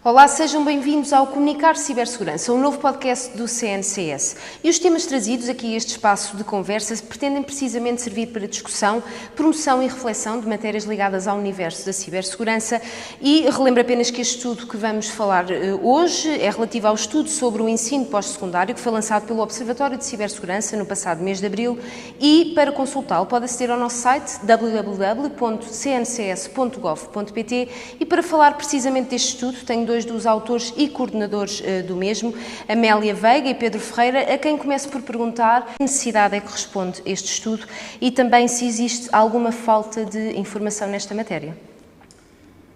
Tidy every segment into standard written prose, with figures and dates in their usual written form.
Olá, sejam bem-vindos ao Comunicar Cibersegurança, um novo podcast do CNCS. E os temas trazidos aqui a este espaço de conversa pretendem precisamente servir para discussão, promoção e reflexão de matérias ligadas ao universo da cibersegurança. E relembro apenas que este estudo que vamos falar hoje é relativo ao estudo sobre o ensino pós-secundário que foi lançado pelo Observatório de Cibersegurança no passado mês de abril, e para consultá-lo pode aceder ao nosso site www.cncs.gov.pt. e para falar precisamente deste estudo tenho dois dos autores e coordenadores do mesmo, Amélia Veiga e Pedro Ferreira, a quem começo por perguntar que necessidade é que responde este estudo e também se existe alguma falta de informação nesta matéria.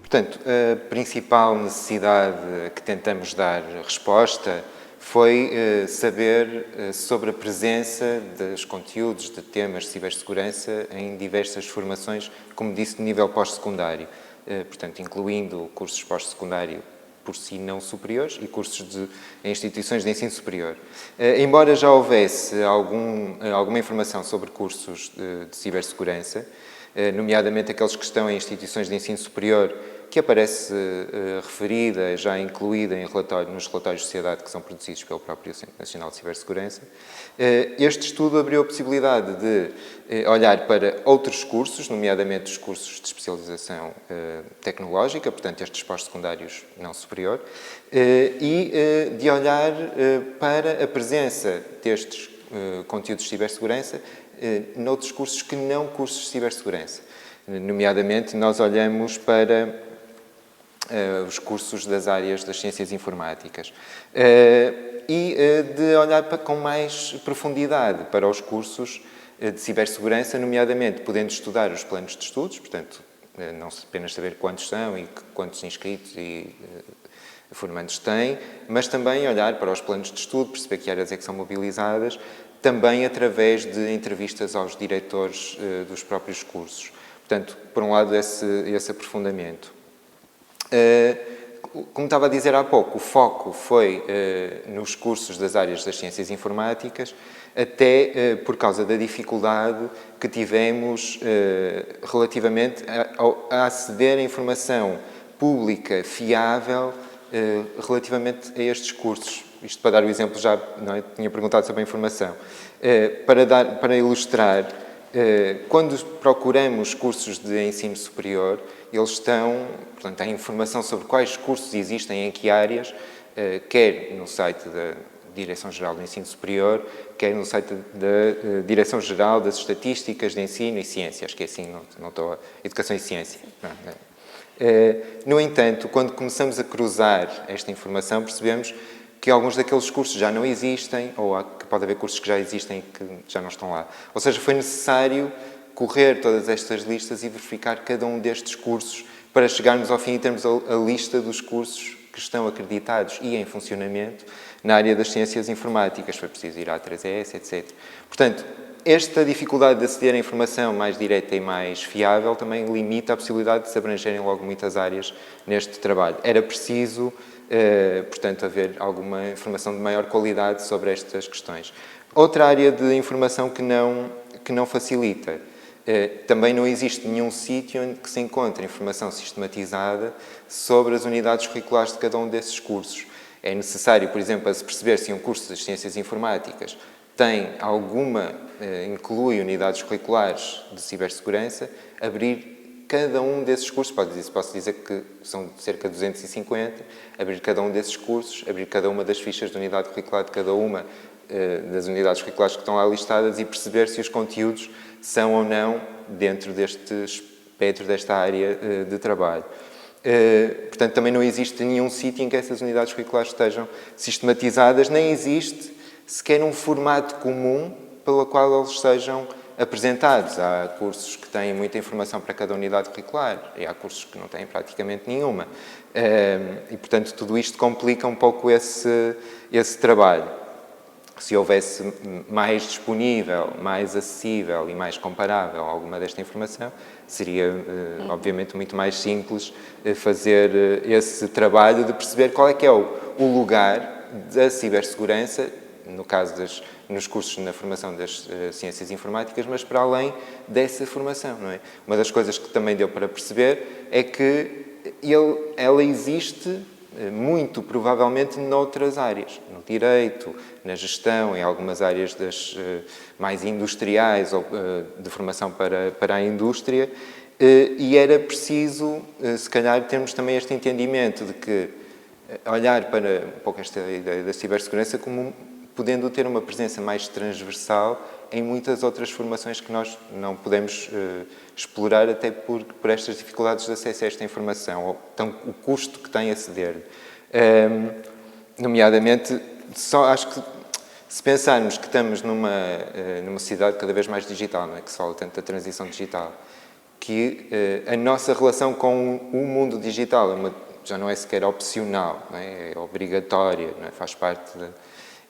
Portanto, a principal necessidade que tentamos dar resposta foi saber sobre a presença dos conteúdos de temas de cibersegurança em diversas formações, como disse, de nível pós-secundário. Portanto, incluindo cursos pós-secundário por si não superiores e cursos em instituições de ensino superior. Embora já houvesse alguma informação sobre cursos de cibersegurança, nomeadamente aqueles que estão em instituições de ensino superior, que aparece referida, já incluída nos relatórios de sociedade que são produzidos pelo próprio Centro Nacional de Cibersegurança, este estudo abriu a possibilidade de olhar para outros cursos, nomeadamente os cursos de especialização tecnológica, portanto estes pós-secundários não superior, e de olhar para a presença destes conteúdos de cibersegurança noutros cursos que não cursos de cibersegurança. Nomeadamente, nós olhamos para os cursos das áreas das ciências informáticas e de olhar com mais profundidade para os cursos de cibersegurança, nomeadamente podendo estudar os planos de estudos, portanto, não apenas saber quantos são e quantos inscritos e formandos têm, mas também olhar para os planos de estudo, perceber que áreas é que são mobilizadas, também através de entrevistas aos diretores dos próprios cursos. Portanto, por um lado, esse aprofundamento. Como estava a dizer há pouco, o foco foi nos cursos das áreas das ciências informáticas, até por causa da dificuldade que tivemos relativamente a aceder a informação pública fiável relativamente a estes cursos. Isto para dar o exemplo, já não é? Tinha perguntado sobre a informação. Para ilustrar, quando procuramos cursos de ensino superior, eles portanto, há informação sobre quais cursos existem em que áreas, quer no site da Direção-Geral do Ensino Superior, quer no site da Direção-Geral das Estatísticas de Ensino e Ciência. Acho que é assim, não estou a... Educação e Ciência. No entanto, quando começamos a cruzar esta informação, percebemos que alguns daqueles cursos já não existem, ou que pode haver cursos que já existem e que já não estão lá. Ou seja, foi necessário correr todas estas listas e verificar cada um destes cursos para chegarmos ao fim e termos a lista dos cursos que estão acreditados e em funcionamento na área das ciências informáticas. Foi preciso ir à 3ES, etc. Portanto, esta dificuldade de aceder à informação mais direta e mais fiável também limita a possibilidade de se abrangerem logo muitas áreas neste trabalho. Era preciso, portanto, haver alguma informação de maior qualidade sobre estas questões. Outra área de informação que não facilita. Também não existe nenhum sítio onde se encontre informação sistematizada sobre as unidades curriculares de cada um desses cursos. É necessário, por exemplo, para se perceber se um curso de ciências informáticas inclui unidades curriculares de cibersegurança, abrir cada um desses cursos, posso dizer que são cerca de 250, abrir cada um desses cursos, abrir cada uma das fichas de unidade curricular de cada uma das unidades curriculares que estão lá listadas e perceber se os conteúdos são ou não dentro deste espectro, desta área de trabalho. Portanto, também não existe nenhum sítio em que essas unidades curriculares estejam sistematizadas, nem existe sequer um formato comum pelo qual eles sejam apresentados. Há cursos que têm muita informação para cada unidade curricular e há cursos que não têm praticamente nenhuma. E, portanto, tudo isto complica um pouco esse trabalho. Se houvesse mais disponível, mais acessível e mais comparável alguma desta informação, seria, obviamente, muito mais simples fazer esse trabalho de perceber qual é que é o lugar da cibersegurança, no caso nos cursos na formação das ciências informáticas, mas para além dessa formação, não é? Uma das coisas que também deu para perceber é que ela existe muito provavelmente noutras áreas, no direito, na gestão, em algumas áreas mais industriais ou de formação para a indústria, e era preciso, se calhar, termos também este entendimento de que olhar para um pouco esta ideia da cibersegurança como podendo ter uma presença mais transversal em muitas outras formações que nós não podemos explorar até por estas dificuldades de acesso a esta informação, ou então, o custo que tem aceder. Nomeadamente, acho que se pensarmos que estamos numa sociedade cada vez mais digital, não é? Que se fala tanto da transição digital, que a nossa relação com o mundo digital já não é sequer opcional, não é? É obrigatória, não é? Faz parte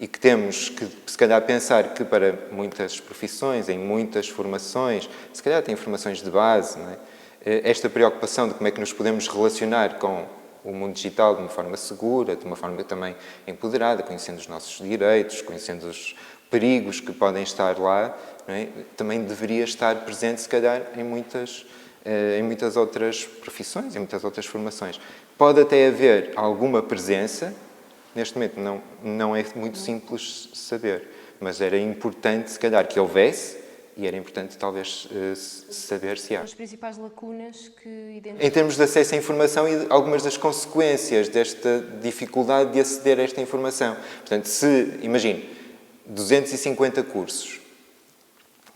e que temos que, se calhar, pensar que para muitas profissões, em muitas formações, se calhar tem formações de base, não é? Esta preocupação de como é que nos podemos relacionar com o mundo digital de uma forma segura, de uma forma também empoderada, conhecendo os nossos direitos, conhecendo os perigos que podem estar lá, não é? Também deveria estar presente, se calhar, em muitas outras profissões, em muitas outras formações. Pode até haver alguma presença. Neste momento não é muito simples saber, mas era importante, se calhar, que houvesse, e era importante, talvez, saber se há. As principais lacunas que Em termos de acesso à informação e algumas das consequências desta dificuldade de aceder a esta informação. Portanto, imagine, 250 cursos,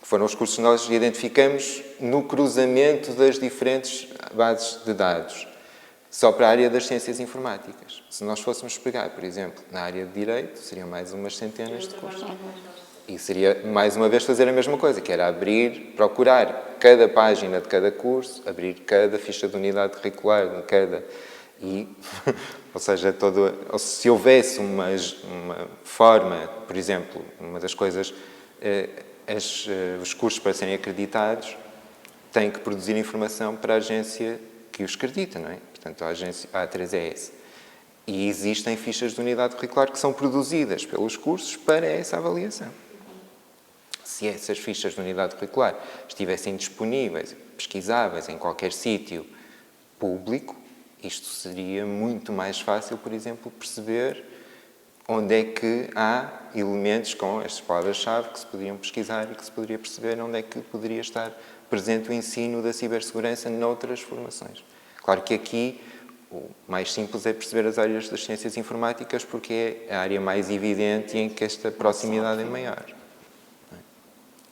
que foram os cursos que nós identificamos no cruzamento das diferentes bases de dados, só para a área das ciências informáticas. Se nós fôssemos pegar, por exemplo, na área de Direito, seriam mais umas centenas de cursos. E seria, mais uma vez, fazer a mesma coisa, que era procurar cada página de cada curso, abrir cada ficha de unidade curricular de cada... ou seja, se houvesse uma forma, por exemplo, uma das coisas, os cursos para serem acreditados têm que produzir informação para a agência que os acredita, não é? Portanto, a A3ES. E existem fichas de unidade curricular que são produzidas pelos cursos para essa avaliação. Se essas fichas de unidade curricular estivessem disponíveis, pesquisáveis em qualquer sítio público, isto seria muito mais fácil, por exemplo, perceber onde é que há elementos com estas palavras-chave que se podiam pesquisar e que se poderia perceber onde é que poderia estar presente o ensino da cibersegurança noutras formações. Claro que aqui o mais simples é perceber as áreas das ciências informáticas porque é a área mais evidente e em que esta proximidade é maior.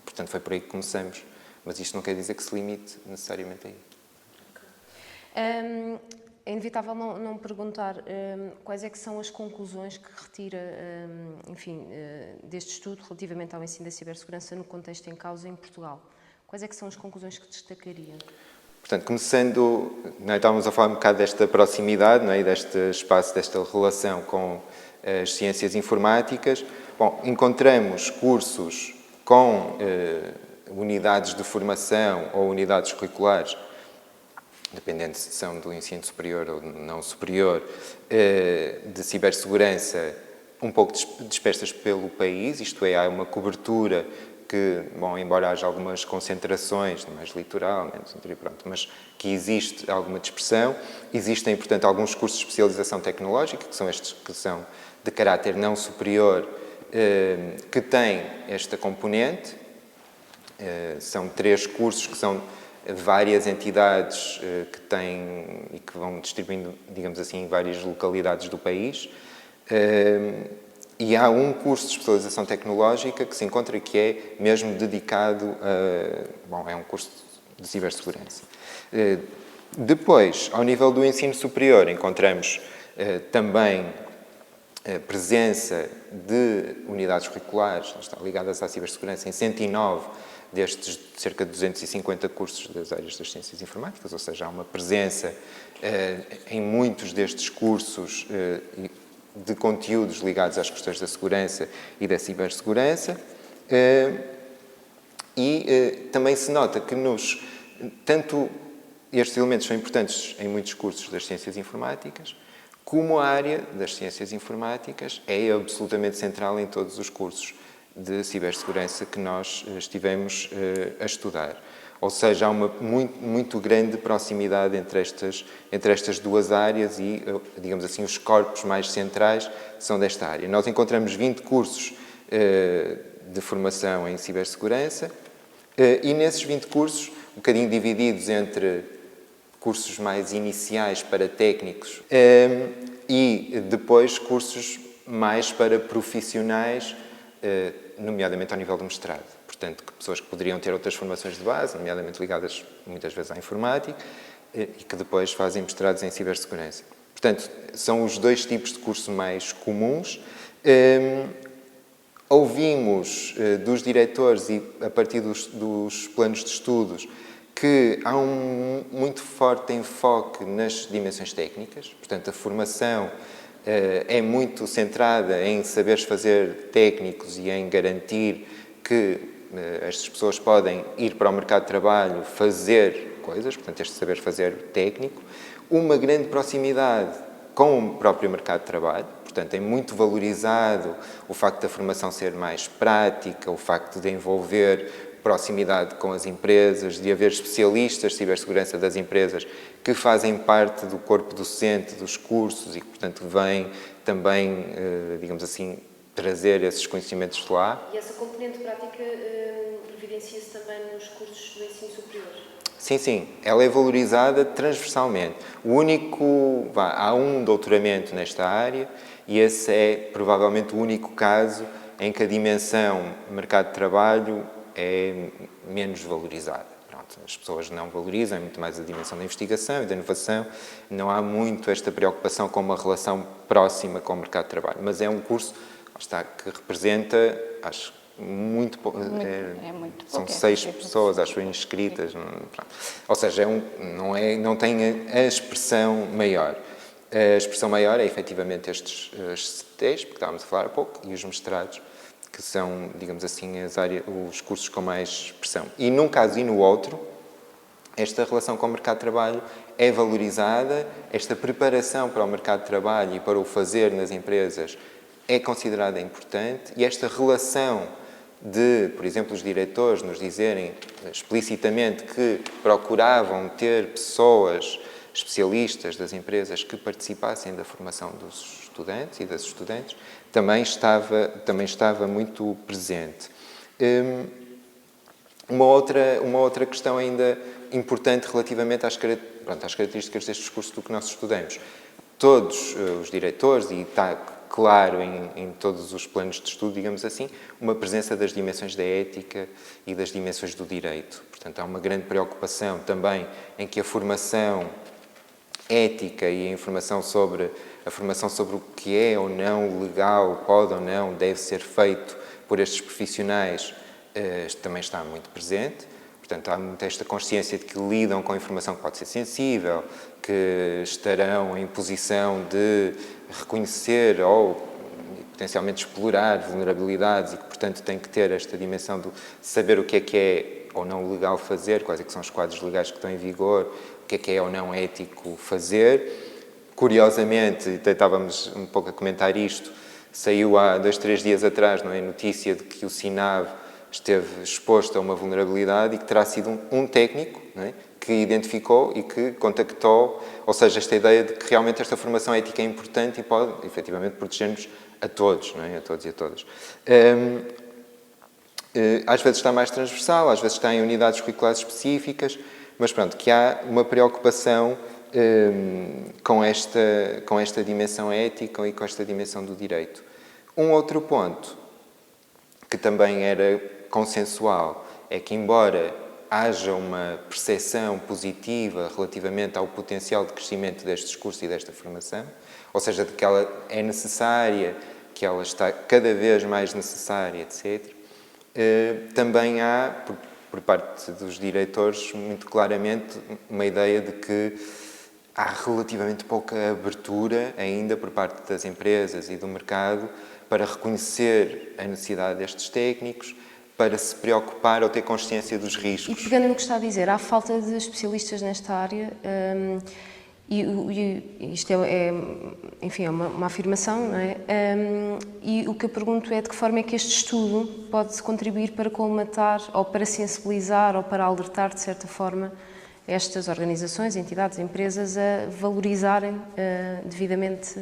Portanto, foi por aí que começamos. Mas isto não quer dizer que se limite necessariamente aí. É inevitável não perguntar quais é que são as conclusões que retira, deste estudo relativamente ao ensino da cibersegurança no contexto em causa em Portugal. Quais é que são as conclusões que destacaria? Portanto, começando, estávamos a falar um bocado desta proximidade, e deste espaço, desta relação com as ciências informáticas. Bom, encontramos cursos com unidades de formação ou unidades curriculares, dependendo se são do ensino superior ou não superior, de cibersegurança um pouco dispersas pelo país, isto é, há uma cobertura que, bom, embora haja algumas concentrações, mais litoral, menos interior, mas que existe alguma dispersão. Existem, portanto, alguns cursos de especialização tecnológica, que são estes que são de caráter não superior, que têm esta componente. São 3 cursos que são várias entidades que têm e que vão distribuindo, digamos assim, em várias localidades do país. E há um curso de especialização tecnológica que se encontra que é mesmo dedicado a... é um curso de cibersegurança. Depois, ao nível do ensino superior, encontramos também a presença de unidades curriculares ligadas à cibersegurança em 109 destes cerca de 250 cursos das áreas das ciências informáticas, ou seja, há uma presença em muitos destes cursos de conteúdos ligados às questões da segurança e da cibersegurança. Também se nota que tanto estes elementos são importantes em muitos cursos das ciências informáticas, como a área das ciências informáticas é absolutamente central em todos os cursos de cibersegurança que nós estivemos a estudar. Ou seja, há uma muito grande proximidade entre estas duas áreas e, digamos assim, os corpos mais centrais são desta área. Nós encontramos 20 cursos de formação em cibersegurança e nesses 20 cursos, um bocadinho divididos entre cursos mais iniciais para técnicos e depois cursos mais para profissionais, nomeadamente ao nível do mestrado. Portanto, pessoas que poderiam ter outras formações de base, nomeadamente ligadas muitas vezes à informática, e que depois fazem mestrados em cibersegurança. Portanto, são os dois tipos de curso mais comuns. Ouvimos dos diretores e a partir dos planos de estudos que há um muito forte enfoque nas dimensões técnicas, portanto a formação é muito centrada em saberes fazer técnicos e em garantir que estas pessoas podem ir para o mercado de trabalho fazer coisas, portanto este saber fazer técnico, uma grande proximidade com o próprio mercado de trabalho. Portanto, é muito valorizado o facto da formação ser mais prática, o facto de envolver proximidade com as empresas, de haver especialistas de cibersegurança das empresas que fazem parte do corpo docente dos cursos e que, portanto, vêm também, digamos assim, trazer esses conhecimentos de lá. E essa componente prática evidencia-se também nos cursos do ensino superior? Sim, sim. Ela é valorizada transversalmente. Há um doutoramento nesta área e esse é provavelmente o único caso em que a dimensão mercado de trabalho é menos valorizada. Pronto, as pessoas não valorizam, é muito mais a dimensão da investigação e da inovação. Não há muito esta preocupação com uma relação próxima com o mercado de trabalho. Mas é um curso que representa, acho, muito pouco. São 6 pessoas, acho, inscritas. Ou seja, não tem a expressão maior. A expressão maior é, efetivamente, estes CTs, porque estávamos a falar há pouco, e os mestrados, que são, digamos assim, os cursos com mais expressão. E num caso e no outro, esta relação com o mercado de trabalho é valorizada, esta preparação para o mercado de trabalho e para o fazer nas empresas é considerada importante e esta relação de, por exemplo, os diretores nos dizerem explicitamente que procuravam ter pessoas especialistas das empresas que participassem da formação dos estudantes e das estudantes, também estava muito presente. Uma outra questão ainda importante relativamente às características destes cursos do que nós estudamos. Todos os diretores, e está claro em todos os planos de estudo, digamos assim, uma presença das dimensões da ética e das dimensões do direito. Portanto, há uma grande preocupação também em que a formação ética e a formação sobre o que é ou não legal, pode ou não, deve ser feito por estes profissionais, também está muito presente. Portanto, há muita esta consciência de que lidam com informação que pode ser sensível, que estarão em posição de reconhecer ou potencialmente explorar vulnerabilidades e que, portanto, têm que ter esta dimensão de saber o que é ou não legal fazer, quais é que são os quadros legais que estão em vigor, o que é ou não ético fazer. Curiosamente, estávamos um pouco a comentar isto, saiu há 2-3 dias atrás, não é, notícia de que o SINAV esteve exposto a uma vulnerabilidade e que terá sido um técnico, não é, que identificou e que contactou, ou seja, esta ideia de que realmente esta formação ética é importante e pode, efetivamente, proteger-nos a todos, não é, a todos e a todas. Às vezes está mais transversal, às vezes está em unidades curriculares específicas, mas pronto, que há uma preocupação com esta dimensão ética e com esta dimensão do direito. Um outro ponto que também era consensual é que, embora haja uma percepção positiva relativamente ao potencial de crescimento destes cursos e desta formação, ou seja, de que ela é necessária, que ela está cada vez mais necessária, etc., também há, por parte dos diretores, muito claramente uma ideia de que há relativamente pouca abertura ainda por parte das empresas e do mercado para reconhecer a necessidade destes técnicos, para se preocupar ou ter consciência dos riscos. E pegando no que está a dizer, há falta de especialistas nesta área Isto enfim, é uma afirmação, não é? E o que eu pergunto é de que forma é que este estudo pode contribuir para colmatar, ou para sensibilizar, ou para alertar, de certa forma, estas organizações, entidades, empresas a valorizarem devidamente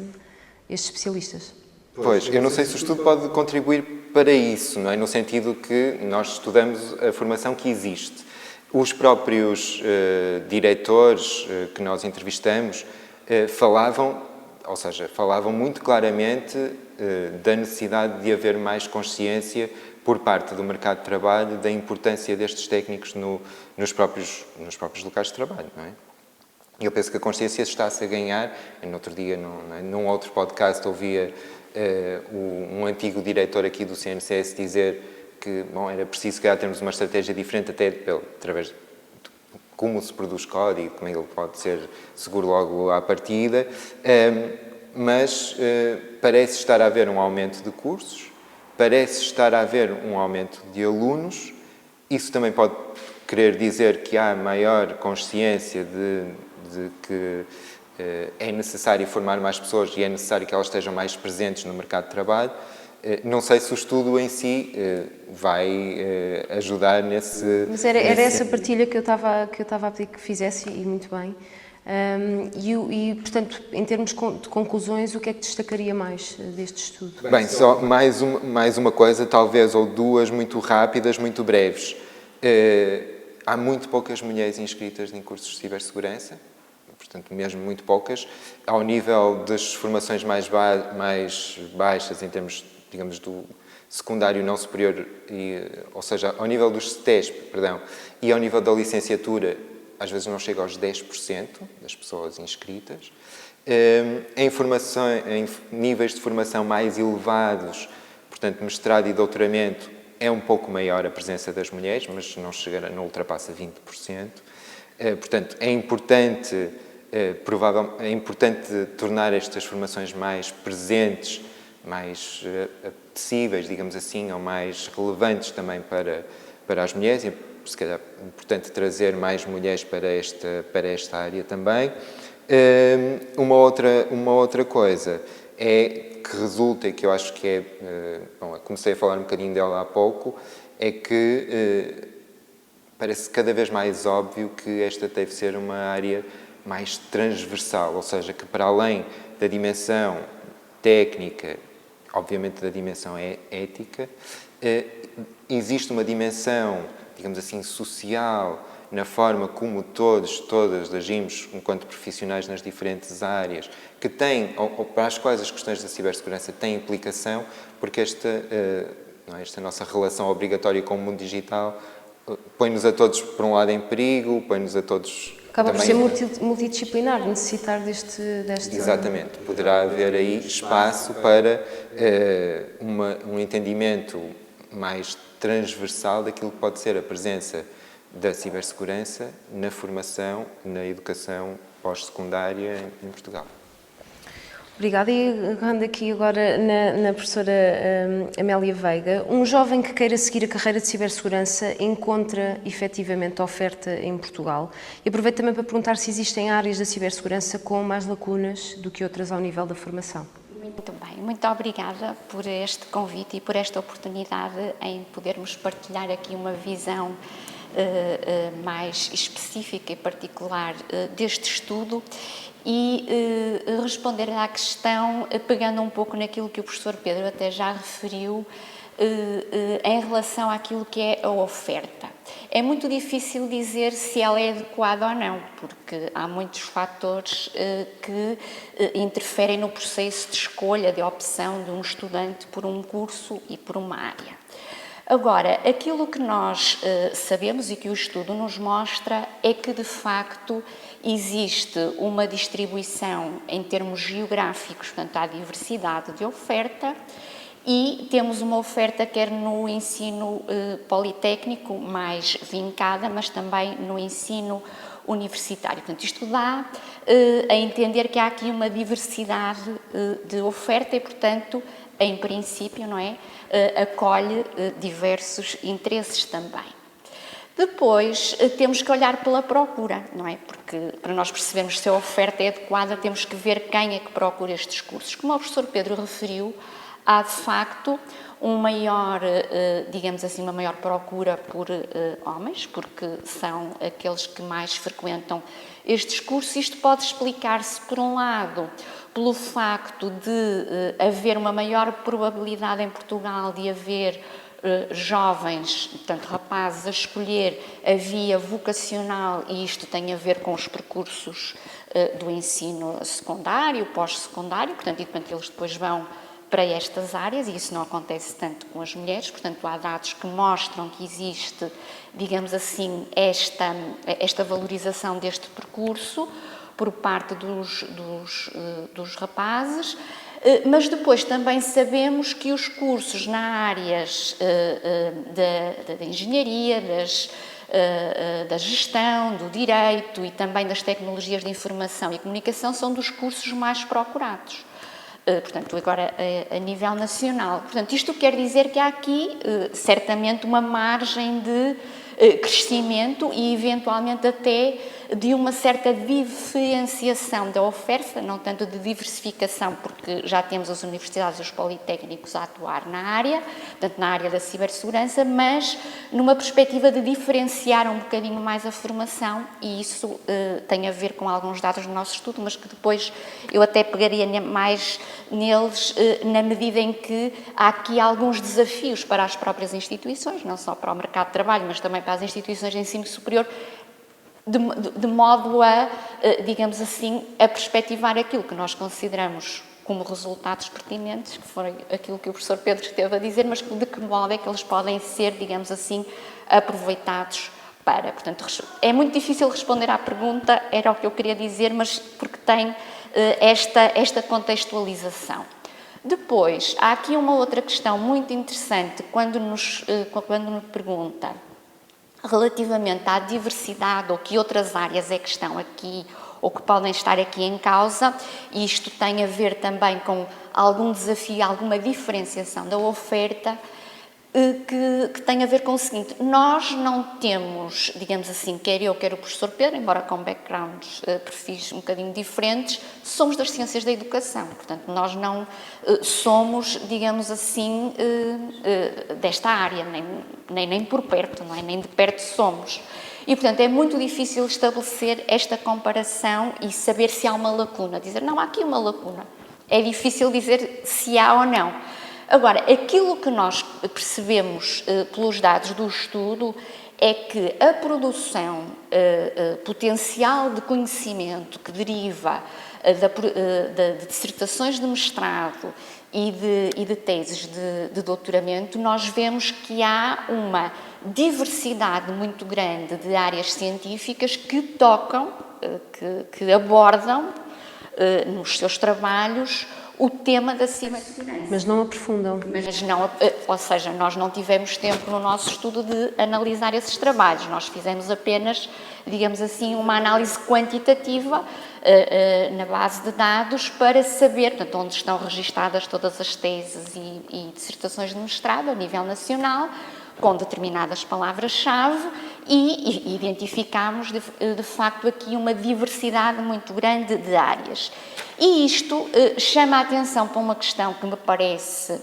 estes especialistas. Pois, eu não sei se o estudo pode contribuir para isso, não é? No sentido que nós estudamos a formação que existe. Os próprios diretores que nós entrevistamos falavam muito claramente da necessidade de haver mais consciência por parte do mercado de trabalho da importância destes técnicos nos próprios locais de trabalho, não é? E eu penso que a consciência está-se a ganhar. No outro dia, num outro podcast, ouvia um antigo diretor aqui do CNCS dizer que era preciso termos uma estratégia diferente até através de como se produz código, como ele pode ser seguro logo à partida, mas parece estar a haver um aumento de cursos, parece estar a haver um aumento de alunos. Isso também pode querer dizer que há maior consciência de que é necessário formar mais pessoas e é necessário que elas estejam mais presentes no mercado de trabalho. Não sei se o estudo em si vai ajudar nesse... Mas era essa partilha que eu estava a pedir que fizesse, e muito bem. Portanto, em termos de conclusões, o que é que destacaria mais deste estudo? Bem, só mais uma coisa, talvez, ou duas, muito rápidas, muito breves. Há muito poucas mulheres inscritas em cursos de cibersegurança, portanto, mesmo muito poucas. Ao nível das formações mais baixas, em termos, digamos, do secundário não superior, ou seja, ao nível dos CETESP, e ao nível da licenciatura, às vezes não chega aos 10% das pessoas inscritas. Em níveis de formação mais elevados, portanto, mestrado e doutoramento, é um pouco maior a presença das mulheres, mas não ultrapassa 20%. Portanto, é importante tornar estas formações mais presentes, mais apetecíveis, digamos assim, ou mais relevantes também para as mulheres. E, se calhar, é importante trazer mais mulheres para esta área também. Uma outra coisa que resulta, e que eu acho que comecei a falar um bocadinho dela há pouco, é que parece cada vez mais óbvio que esta deve ser uma área mais transversal, ou seja, que para além da dimensão técnica, obviamente da dimensão ética, existe uma dimensão, digamos assim, social, na forma como todas agimos enquanto profissionais nas diferentes áreas, que tem, ou para as quais as questões da cibersegurança têm implicação, porque esta nossa relação obrigatória com o mundo digital põe-nos a todos, por um lado, em perigo, põe-nos a todos... Acaba por ser multidisciplinar, necessitar deste... Exatamente. Poderá haver aí espaço para um entendimento mais transversal daquilo que pode ser a presença da cibersegurança na formação, na educação pós-secundária em Portugal. Obrigada. E agarrando aqui agora na professora Amélia Veiga, um jovem que queira seguir a carreira de cibersegurança encontra efetivamente oferta em Portugal? E aproveito também para perguntar se existem áreas da cibersegurança com mais lacunas do que outras ao nível da formação. Muito bem, muito obrigada por este convite e por esta oportunidade em podermos partilhar aqui uma visão mais específica e particular deste estudo e responder à questão pegando um pouco naquilo que o professor Pedro até já referiu em relação àquilo que é a oferta. É muito difícil dizer se ela é adequada ou não, porque há muitos fatores que interferem no processo de escolha, de opção de um estudante por um curso e por uma área. Agora, aquilo que nós sabemos e que o estudo nos mostra é que, de facto, existe uma distribuição em termos geográficos, portanto, há diversidade de oferta e temos uma oferta quer no ensino politécnico mais vincada, mas também no ensino universitário. Portanto, isto dá a entender que há aqui uma diversidade de oferta e, portanto, em princípio, não é? Acolhe diversos interesses também. Depois, temos que olhar pela procura, não é? Porque para nós percebermos se a oferta é adequada, temos que ver quem é que procura estes cursos. Como o professor Pedro referiu, há de facto uma maior procura por homens, porque são aqueles que mais frequentam estes cursos. Isto pode explicar-se, por um lado, pelo facto de haver uma maior probabilidade em Portugal de haver jovens, portanto rapazes, a escolher a via vocacional, e isto tem a ver com os percursos do ensino secundário, pós-secundário, portanto eles depois vão para estas áreas, e isso não acontece tanto com as mulheres. Portanto, há dados que mostram que existe, digamos assim, esta valorização deste percurso por parte dos rapazes. Mas depois também sabemos que os cursos na áreas da engenharia, da gestão, do direito e também das tecnologias de informação e comunicação são dos cursos mais procurados. Portanto, agora a nível nacional. Portanto, isto quer dizer que há aqui certamente uma margem de crescimento e eventualmente até de uma certa diferenciação da oferta, não tanto de diversificação, porque já temos as universidades e os politécnicos a atuar na área, portanto na área da cibersegurança, mas numa perspectiva de diferenciar um bocadinho mais a formação, e isso tem a ver com alguns dados do nosso estudo, mas que depois eu até pegaria mais neles na medida em que há aqui alguns desafios para as próprias instituições, não só para o mercado de trabalho, mas também para as instituições de ensino superior, de modo a, digamos assim, a perspectivar aquilo que nós consideramos como resultados pertinentes, que foi aquilo que o professor Pedro esteve a dizer, mas de que modo é que eles podem ser, digamos assim, aproveitados para. Portanto, é muito difícil responder à pergunta, era o que eu queria dizer, mas porque tem esta contextualização. Depois, há aqui uma outra questão muito interessante quando nos pergunta relativamente à diversidade ou que outras áreas é que estão aqui ou que podem estar aqui em causa, e isto tem a ver também com algum desafio, alguma diferenciação da oferta, que tem a ver com o seguinte: nós não temos, digamos assim, quer eu, quer o professor Pedro, embora com backgrounds, perfis um bocadinho diferentes, somos das ciências da educação, portanto nós não somos, digamos assim, desta área, nem por perto, não é? Nem de perto somos. E, portanto, é muito difícil estabelecer esta comparação e saber se há uma lacuna. Dizer, não, há aqui uma lacuna. É difícil dizer se há ou não. Agora, aquilo que nós percebemos pelos dados do estudo é que a produção potencial de conhecimento que deriva de dissertações de mestrado e de teses de doutoramento, nós vemos que há uma diversidade muito grande de áreas científicas que tocam, que abordam nos seus trabalhos o tema da cibersegurança. Mas não aprofundam. Mas não, ou seja, nós não tivemos tempo no nosso estudo de analisar esses trabalhos. Nós fizemos apenas, digamos assim, uma análise quantitativa na base de dados para saber, portanto, onde estão registadas todas as teses e dissertações de mestrado a nível nacional, com determinadas palavras-chave, e identificámos, de facto, aqui uma diversidade muito grande de áreas. E isto chama a atenção para uma questão que me parece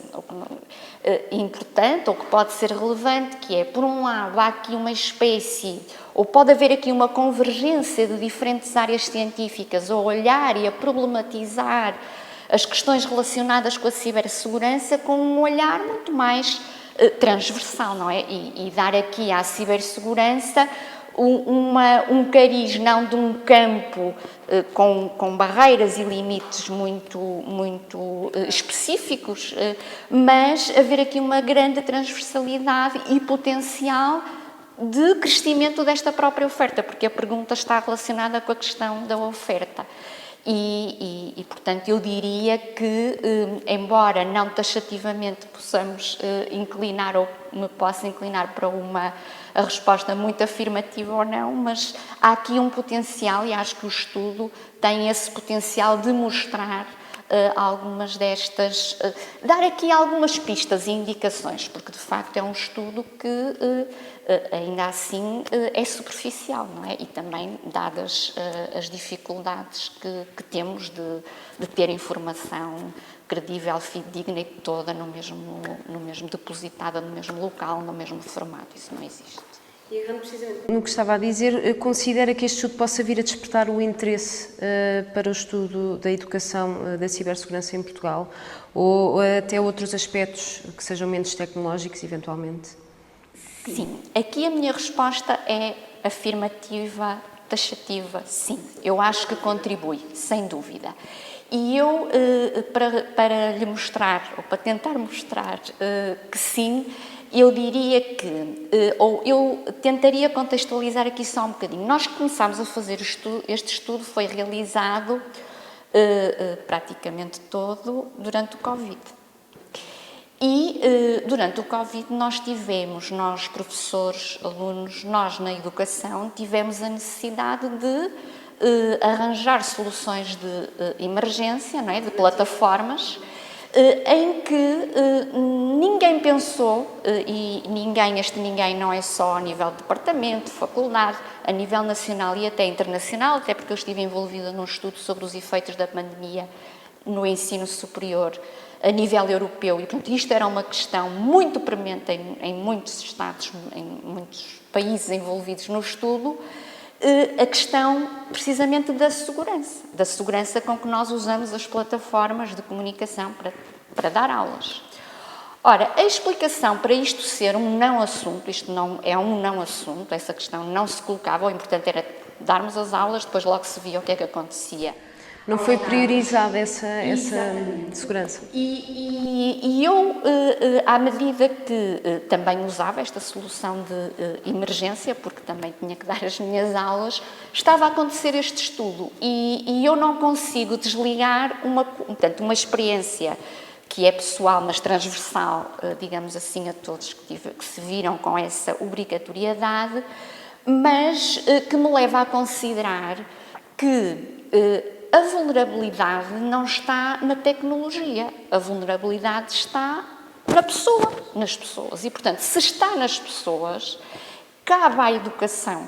importante, ou que pode ser relevante, que é, por um lado, há aqui uma espécie, ou pode haver aqui uma convergência de diferentes áreas científicas a olhar e a problematizar as questões relacionadas com a cibersegurança com um olhar muito mais transversal, não é? E dar aqui à cibersegurança um cariz não de um campo com barreiras e limites muito específicos, mas haver aqui uma grande transversalidade e potencial de crescimento desta própria oferta, porque a pergunta está relacionada com a questão da oferta. E portanto, eu diria que, embora não taxativamente possamos inclinar, ou me possa inclinar para a resposta muito afirmativa ou não, mas há aqui um potencial, e acho que o estudo tem esse potencial de mostrar algumas destas, dar aqui algumas pistas e indicações, porque de facto é um estudo que ainda assim é superficial, não é? E também dadas as dificuldades que temos de ter informação credível, fidedigna e toda no mesmo depositada, no mesmo local, no mesmo formato, isso não existe. E agarrando precisamente no que estava a dizer, considera que este estudo possa vir a despertar o interesse para o estudo da educação da cibersegurança em Portugal ou até outros aspectos que sejam menos tecnológicos, eventualmente? Sim, aqui a minha resposta é afirmativa, taxativa, sim. Eu acho que contribui, sem dúvida. E eu, para lhe mostrar, ou para tentar mostrar que sim, eu diria que, ou eu tentaria contextualizar aqui só um bocadinho. Nós começámos a fazer este estudo foi realizado praticamente todo durante o Covid. E durante o Covid nós professores, alunos, nós na educação, tivemos a necessidade de arranjar soluções de emergência, não é? De plataformas, em que ninguém pensou, e ninguém não é só a nível de departamento, faculdade, a nível nacional e até internacional, até porque eu estive envolvida num estudo sobre os efeitos da pandemia no ensino superior a nível europeu e, portanto, isto era uma questão muito premente em muitos estados, em muitos países envolvidos no estudo, a questão precisamente da segurança com que nós usamos as plataformas de comunicação para dar aulas. Ora, a explicação para isto ser um não assunto, isto não é um não assunto, essa questão não se colocava, o importante era darmos as aulas, depois logo se via o que é que acontecia. Não foi priorizada essa segurança. E eu, à medida que também usava esta solução de emergência, porque também tinha que dar as minhas aulas, estava a acontecer este estudo e eu não consigo desligar uma experiência que é pessoal, mas transversal, digamos assim, a todos que se viram com essa obrigatoriedade, mas que me leva a considerar que a vulnerabilidade não está na tecnologia, a vulnerabilidade está nas pessoas. E, portanto, se está nas pessoas, cabe à educação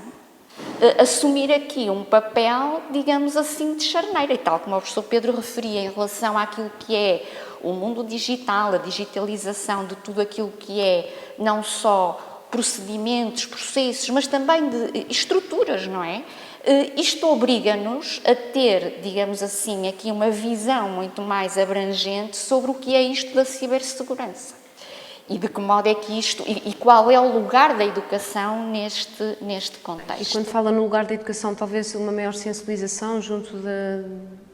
assumir aqui um papel, digamos assim, de charneira. E tal como o professor Pedro referia em relação àquilo que é o mundo digital, a digitalização de tudo aquilo que é não só procedimentos, processos, mas também de estruturas, não é? Isto obriga-nos a ter, digamos assim, aqui uma visão muito mais abrangente sobre o que é isto da cibersegurança. E de que modo é que isto, e qual é o lugar da educação neste contexto. E quando fala no lugar da educação, talvez uma maior sensibilização junto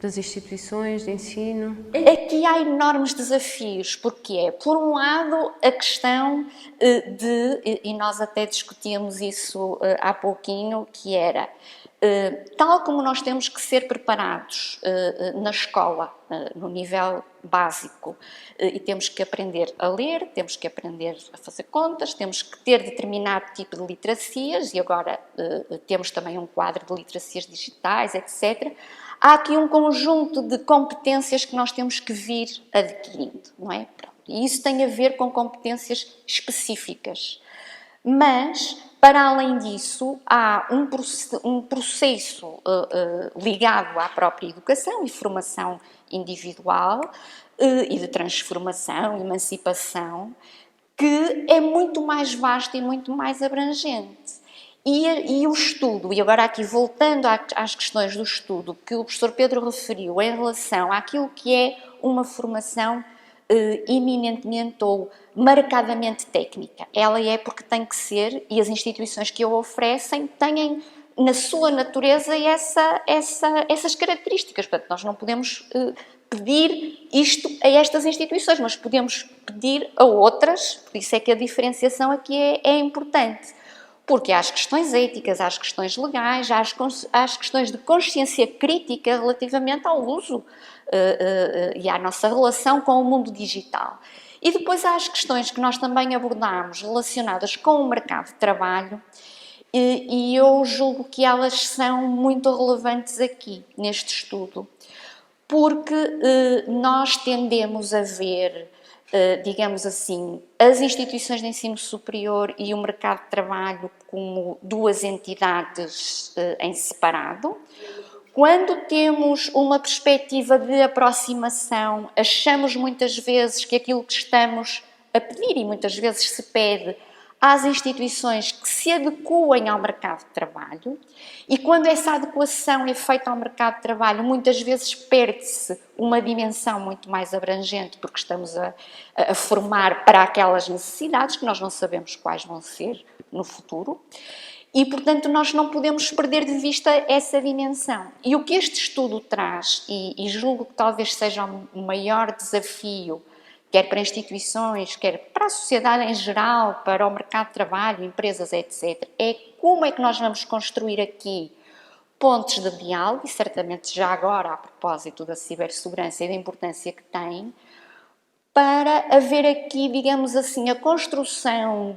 das instituições de ensino? Aqui há enormes desafios, porque é, por um lado, a questão e nós até discutíamos isso há pouquinho, que era, tal como nós temos que ser preparados na escola, no nível básico, e temos que aprender a ler, temos que aprender a fazer contas, temos que ter determinado tipo de literacias, e agora temos também um quadro de literacias digitais, etc. Há aqui um conjunto de competências que nós temos que vir adquirindo, não é? E isso tem a ver com competências específicas. Mas, para além disso, há um processo ligado à própria educação e formação individual e de transformação, emancipação, que é muito mais vasto e muito mais abrangente. E o estudo, e agora aqui voltando às questões do estudo que o professor Pedro referiu em relação àquilo que é uma formação eminentemente ou marcadamente técnica. Ela é porque tem que ser, e as instituições que a oferecem têm na sua natureza essas características. Portanto, nós não podemos pedir isto a estas instituições, mas podemos pedir a outras, por isso é que a diferenciação aqui é importante. Porque há as questões éticas, há as questões legais, há as questões de consciência crítica relativamente ao uso e à nossa relação com o mundo digital. E depois há as questões que nós também abordámos relacionadas com o mercado de trabalho e eu julgo que elas são muito relevantes aqui, neste estudo. porque nós tendemos a ver, digamos assim, as instituições de ensino superior e o mercado de trabalho como duas entidades em separado. Quando temos uma perspectiva de aproximação, achamos muitas vezes que aquilo que estamos a pedir, e muitas vezes se pede às instituições que se adequem ao mercado de trabalho, e quando essa adequação é feita ao mercado de trabalho, muitas vezes perde-se uma dimensão muito mais abrangente, porque estamos a formar para aquelas necessidades que nós não sabemos quais vão ser no futuro. E, portanto, nós não podemos perder de vista essa dimensão. E o que este estudo traz, e julgo que talvez seja o maior desafio, quer para instituições, quer para a sociedade em geral, para o mercado de trabalho, empresas, etc., é como é que nós vamos construir aqui pontos de diálogo, e certamente já agora, a propósito da cibersegurança e da importância que tem, para haver aqui, digamos assim, a co-construção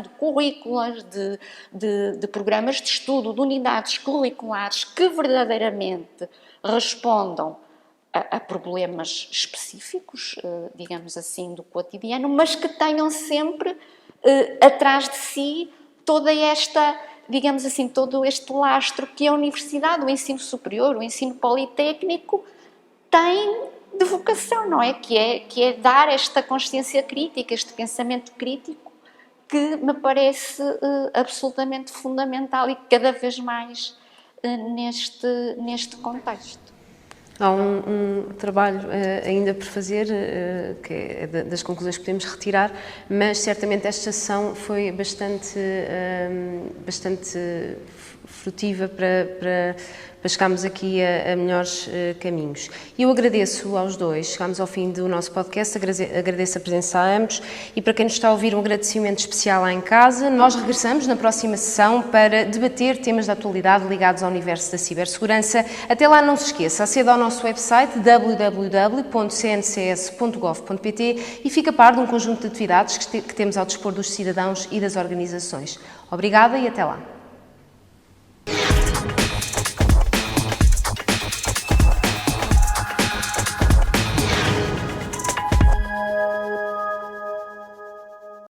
de currículas, de programas de estudo, de unidades curriculares que verdadeiramente respondam a problemas específicos, digamos assim, do cotidiano, mas que tenham sempre atrás de si toda esta, digamos assim, todo este lastro que a universidade, o ensino superior, o ensino politécnico tem de vocação, não é? Que é dar esta consciência crítica, este pensamento crítico, que me parece absolutamente fundamental e cada vez mais neste contexto. Há um trabalho ainda por fazer, que é das conclusões que podemos retirar, mas certamente esta sessão foi bastante frutiva para chegarmos aqui a melhores caminhos. E eu agradeço aos dois, chegámos ao fim do nosso podcast, agradeço a presença a ambos e para quem nos está a ouvir um agradecimento especial lá em casa. Nós regressamos na próxima sessão para debater temas da atualidade ligados ao universo da cibersegurança. Até lá não se esqueça, aceda ao nosso website www.cncs.gov.pt e fica a par de um conjunto de atividades que temos ao dispor dos cidadãos e das organizações. Obrigada e até lá.